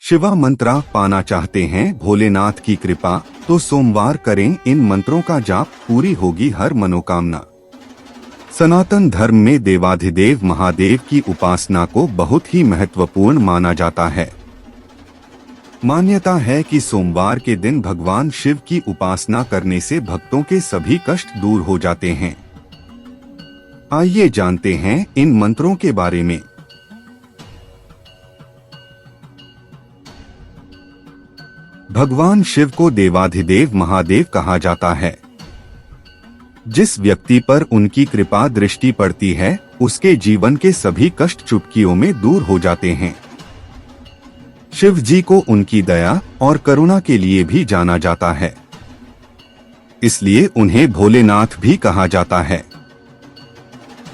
शिवा मंत्रा पाना चाहते हैं भोलेनाथ की कृपा तो सोमवार करें इन मंत्रों का जाप, पूरी होगी हर मनोकामना। सनातन धर्म में देवाधिदेव महादेव की उपासना को बहुत ही महत्वपूर्ण माना जाता है। मान्यता है कि सोमवार के दिन भगवान शिव की उपासना करने से भक्तों के सभी कष्ट दूर हो जाते हैं। आइए जानते हैं इन मंत्रों के बारे में। भगवान शिव को देवाधिदेव महादेव कहा जाता है। जिस व्यक्ति पर उनकी कृपा दृष्टि पड़ती है उसके जीवन के सभी कष्ट चुटकियों में दूर हो जाते हैं। शिव जी को उनकी दया और करुणा के लिए भी जाना जाता है, इसलिए उन्हें भोलेनाथ भी कहा जाता है।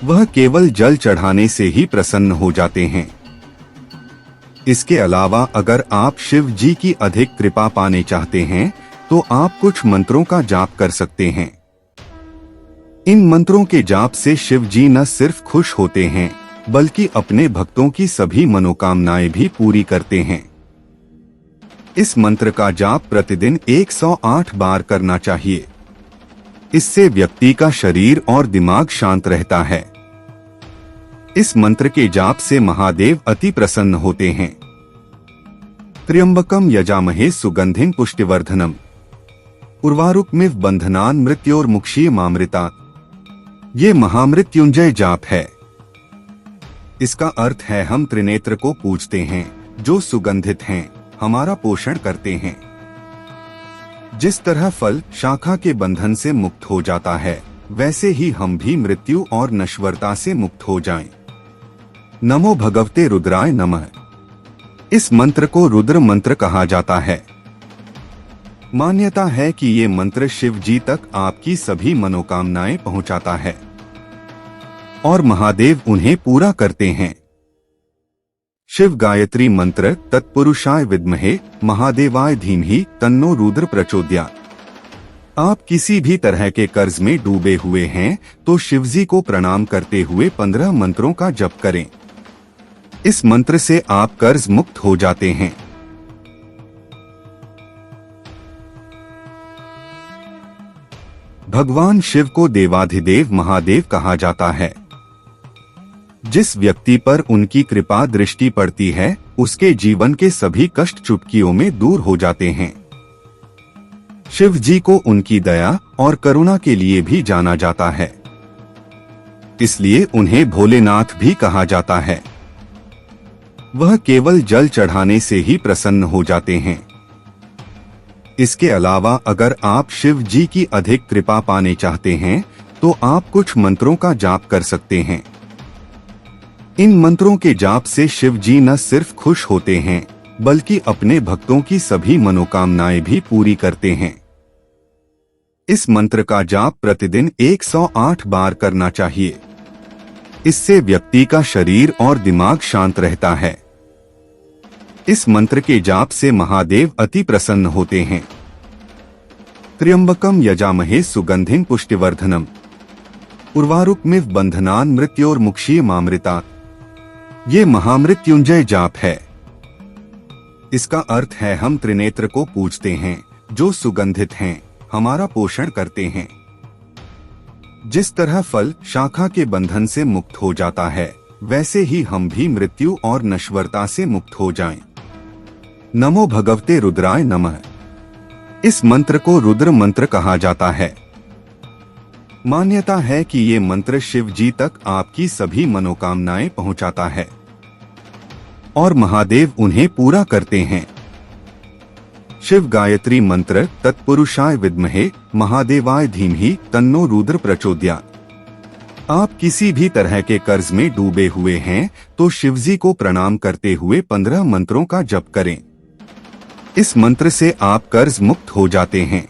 वह केवल जल चढ़ाने से ही प्रसन्न हो जाते हैं। इसके अलावा अगर आप शिव जी की अधिक कृपा पाने चाहते हैं तो आप कुछ मंत्रों का जाप कर सकते हैं। इन मंत्रों के जाप से शिव जी न सिर्फ खुश होते हैं बल्कि अपने भक्तों की सभी मनोकामनाएं भी पूरी करते हैं। इस मंत्र का जाप प्रतिदिन 108 बार करना चाहिए। इससे व्यक्ति का शरीर और दिमाग शांत रहता है। इस मंत्र के जाप से महादेव अति प्रसन्न होते हैं। त्र्यंबकम यजामहे सुगंधिं पुष्टिवर्धनम उर्वारुकमिव बंधनान् मृत्योर्मुक्षीयमामृतात्। ये महामृत्युंजय जाप है। इसका अर्थ है हम त्रिनेत्र को पूजते हैं जो सुगंधित हैं, हमारा पोषण करते हैं। जिस तरह फल शाखा के बंधन से मुक्त हो जाता है वैसे ही हम भी मृत्यु और नश्वरता से मुक्त हो जाएं। नमो भगवते रुद्राय नमः। इस मंत्र को रुद्र मंत्र कहा जाता है। मान्यता है कि ये मंत्र शिव जी तक आपकी सभी मनोकामनाएं पहुंचाता है और महादेव उन्हें पूरा करते हैं। शिव गायत्री मंत्र तत्पुरुषाय विद्महे महादेवाय धीमहि तन्नो रुद्र प्रचोदयात्। आप किसी भी तरह के कर्ज में डूबे हुए हैं तो शिवजी को प्रणाम करते हुए 15 मंत्रों का जप करें। इस मंत्र से आप कर्ज मुक्त हो जाते हैं। भगवान शिव को देवाधिदेव महादेव कहा जाता है। जिस व्यक्ति पर उनकी कृपा दृष्टि पड़ती है उसके जीवन के सभी कष्ट चुटकियों में दूर हो जाते हैं। शिव जी को उनकी दया और करुणा के लिए भी जाना जाता है, इसलिए उन्हें भोलेनाथ भी कहा जाता है। वह केवल जल चढ़ाने से ही प्रसन्न हो जाते हैं। इसके अलावा अगर आप शिव जी की अधिक कृपा पाने चाहते हैं तो आप कुछ मंत्रों का जाप कर सकते हैं। इन मंत्रों के जाप से शिव जी न सिर्फ खुश होते हैं बल्कि अपने भक्तों की सभी मनोकामनाएं भी पूरी करते हैं। इस मंत्र का जाप प्रतिदिन 108 बार करना चाहिए। इससे व्यक्ति का शरीर और दिमाग शांत रहता है। इस मंत्र के जाप से महादेव अति प्रसन्न होते हैं। त्र्यंबकम यजामहे सुगंधिं पुष्टिवर्धनम उर्वारुकमिव बंधनान् मृत्योर्मुक्षीयमामृतात्। ये महामृत्युंजय जाप है। इसका अर्थ है हम त्रिनेत्र को पूजते हैं जो सुगंधित हैं, हमारा पोषण करते हैं। जिस तरह फल शाखा के बंधन से मुक्त हो जाता है वैसे ही हम भी मृत्यु और नश्वरता से मुक्त हो जाएं। नमो भगवते रुद्राय नमः। इस मंत्र को रुद्र मंत्र कहा जाता है। मान्यता है कि ये मंत्र शिव जी तक आपकी सभी मनोकामनाएं पहुंचाता है और महादेव उन्हें पूरा करते हैं। शिव गायत्री मंत्र तत्पुरुषाय विद्महे महादेवाय धीमहि तन्नो रुद्र प्रचोदयात्। आप किसी भी तरह के कर्ज में डूबे हुए हैं तो शिवजी को प्रणाम करते हुए 15 मंत्रों का जप करें। इस मंत्र से आप कर्ज मुक्त हो जाते हैं।